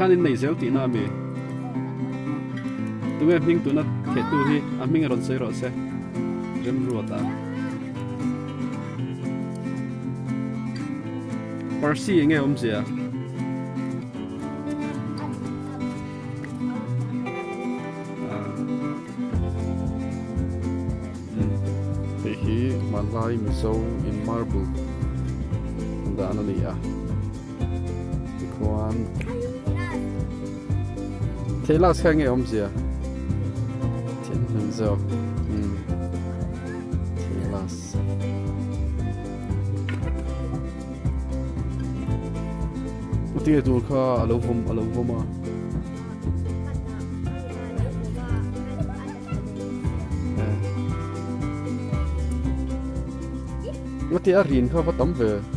khan in nei zel ti na mi tu nge ming tu na the tu hi a ming ron se ro se rem ru ta parsi nge zia hi malai miso in marble da na ni a kwan Telas khang nge zia tin hung zo Telas uti tu kha alo vom a ngati a rin kha va tam ve